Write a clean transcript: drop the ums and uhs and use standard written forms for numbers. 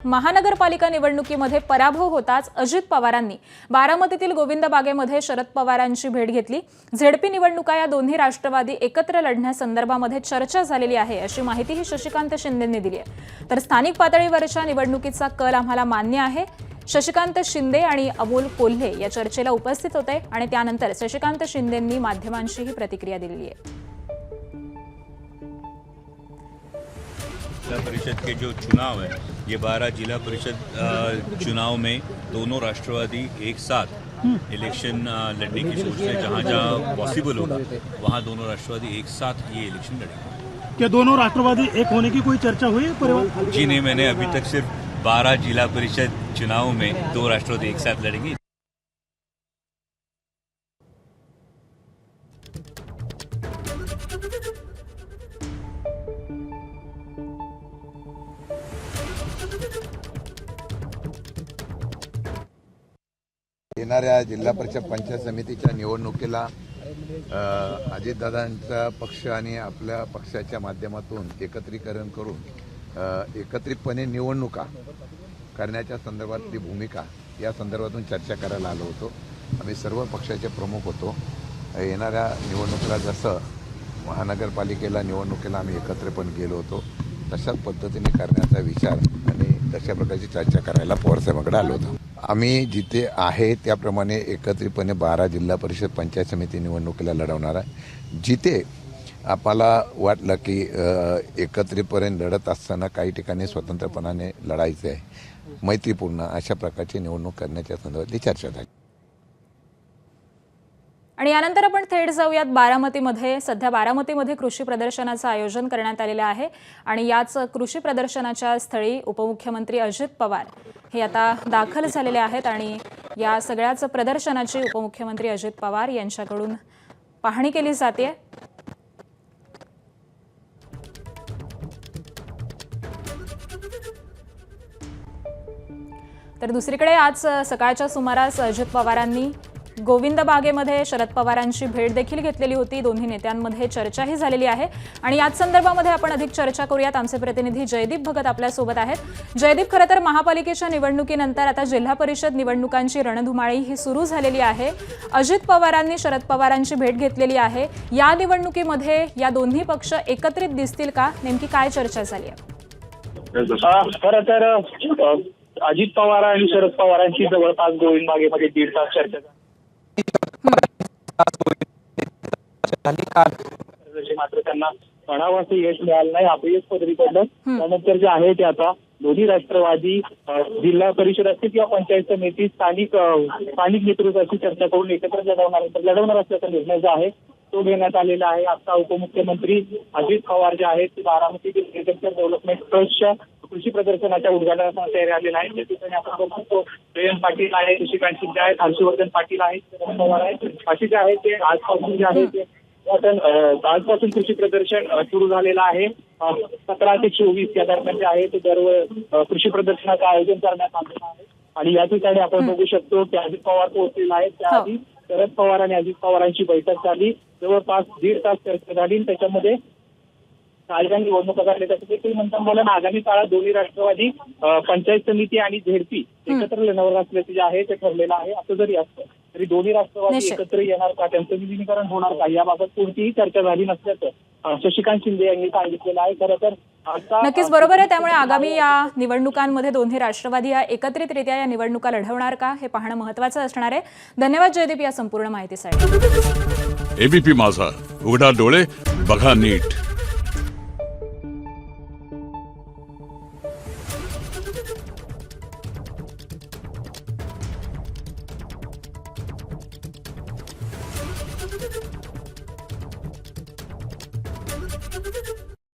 महानगरपालिका निवडणुकीमध्ये पराभव होताच अजित पवारांनी बारामतीतील गोविंद बागेमध्ये शरद पवारांची भेट घेतली। झेडपी निवडणुका या दोन्ही राष्ट्रवादी एकत्र लढण्यासंदर्भामध्ये चर्चा झालेली आहे अशी माहितीही शशिकांत शिंदेंनी दिली आहे। तर स्थानिक पातळीवरच्या निवडणुकीचा कल आम्हाला मान्य आहे। शशिकांत शिंदे आणि अमोल कोल्हे या चर्चेला उपस्थित होते आणि त्यानंतर शशिकांत शिंदेंनी माध्यमांशीही प्रतिक्रिया दिली आहे। जिला परिषद के जो चुनाव है, ये 12 जिला परिषद चुनाव में दोनों राष्ट्रवादी एक साथ इलेक्शन लड़ने की सोच रहे। जहाँ जहाँ पॉसिबल होगा वहाँ दोनों राष्ट्रवादी एक साथ ये इलेक्शन लड़ेंगे। क्या दोनों राष्ट्रवादी एक होने की कोई चर्चा हुई है? जी नहीं, मैंने अभी तक सिर्फ 12 जिला परिषद चुनाव में 2 राष्ट्रवादी एक साथ लड़ेंगे। येणाऱ्या जिल्हा परिषद पंचायत समितीच्या निवडणुकीला अजितदादांचा पक्ष आणि आपल्या पक्षाच्या माध्यमातून एकत्रीकरण करून एकत्रितपणे निवडणुका करण्याच्या संदर्भातली भूमिका या संदर्भातून चर्चा करायला आलो होतो। आम्ही सर्व पक्षाचे प्रमुख होतो। येणाऱ्या निवडणुकीला जसं महानगरपालिकेला निवडणुकीला आम्ही एकत्रपणे गेलो होतो तशाच पद्धतीने करण्याचा विचार आणि तशा प्रकारची चर्चा करायला पवारसाहेबांकडे आलो होतो। आम्ही जिथे आहे त्याप्रमाणे एकत्रितपणे 12 जिल्हा परिषद पंचायत समिती निवडणुकीला लढवणार आहे। जिथे आपल्याला वाटलं की एकत्रितपणे लढत असताना काही ठिकाणी स्वतंत्रपणाने लढायचे आहे, मैत्रीपूर्ण अशा प्रकारची निवडणूक करण्याच्या संदर्भातली चर्चा झाली। आणि यानंतर आपण थेट जाऊयात बारामतीमध्ये। सध्या बारामतीमध्ये कृषी प्रदर्शनाचं आयोजन करण्यात आलेलं आहे आणि याच कृषी प्रदर्शनाच्या स्थळी उपमुख्यमंत्री अजित पवार हे आता दाखल झालेले आहेत आणि या सगळ्याच प्रदर्शनाची उपमुख्यमंत्री अजित पवार यांच्याकडून पाहणी केली जाते। तर दुसरीकडे आज सकाळच्या सुमारास अजित पवारांनी गोविंद बागेमध्ये शरद पवारांची भेट देखील घेतलेली होती। दोन्ही नेत्यांमध्ये चर्चाही झालेली आहे आणि याच संदर्भामध्ये आपण अधिक चर्चा करूयात। आमचे प्रतिनिधी जयदीप भगत आपल्या सोबत आहेत। जयदीप, खरं तर महापालिकेच्या निवडणुकीनंतर आता जिल्हा परिषद निवडणुकांची रणधुमाळी ही सुरू झालेली आहे। अजित पवारांनी शरद पवारांची भेट घेतलेली आहे। या निवडणुकीमध्ये या दोन्ही पक्ष एकत्रित दिसतील का? नेमकी काय चर्चा झाली आहे? खरं तर अजित पवार आणि शरद पवारांची जवळपास गोविंद बागेमध्ये 1.5 तास चर्चा झाली। मात्र त्यांना म्हणावं यश मिळालं नाही, अपयश पदरी पडलं। त्यानंतर जे आहे ते आता दोन्ही राष्ट्रवादी जिल्हा परिषद असतील किंवा पंचायत समिती स्थानिक नेतृत्वाची चर्चा करून एकत्र लढवणार असल्याचा निर्णय जो आहे तो घेण्यात आलेला आहे। आता उपमुख्यमंत्री अजित पवार जे आहेत बारामतीतील एग्रीकल्चर डेव्हलपमेंट ट्रस्टच्या कृषी प्रदर्शनाच्या उद्घाटनाला तयारी आलेला आहे। त्या ठिकाणी आपण बघतो जयंत पाटील आहे, शशिकांत शिंदे आहेत, हर्षवर्धन पाटील आहेत, शरद पवार आहेत, अशी जे आहे ते आजपासून जे आहे ते आजपासून कृषी प्रदर्शन सुरू झालेलं आहे। 17 ते 24 या दरम्यान जे आहे ते कृषी प्रदर्शनाचं आयोजन करण्यात आलेलं आहे आणि या ठिकाणी आपण बघू शकतो की अजित पवार पोहोचलेला आहे। त्याआधी शरद पवार आणि अजित पवारांची बैठक झाली, जवळपास 1.5 तास चर्चा झाली। त्याच्यामध्ये काय निवडणुका झाल्या त्याचं देखील मंथन झालं। आगामी काळात दोन्ही राष्ट्रवादी पंचायत समिती आणि झेडपी एकत्र लढवणार असल्याचे जे आहे ते ठरलेलं आहे। असं जरी असतं तरी दोन्ही राष्ट्रवादी एकत्र येणार का, त्यांचं विलीनीकरण होणार का याबाबत कोणतीही चर्चा झाली नसल्याचं शशिकांत शिंदे यांनी सांगितलेलं आहे। खरं तर नक्कीच बरोबर आहे। त्यामुळे आगामी या निवडणुकांमध्ये दोन्ही राष्ट्रवादी या एकत्रितरित्या या निवडणुका लढवणार का हे पाहणं महत्त्वाचं असणार आहे। धन्यवाद जयदीप या संपूर्ण माहितीसाठी। एबीपी माझा, उघडा डोळे बघा नीट।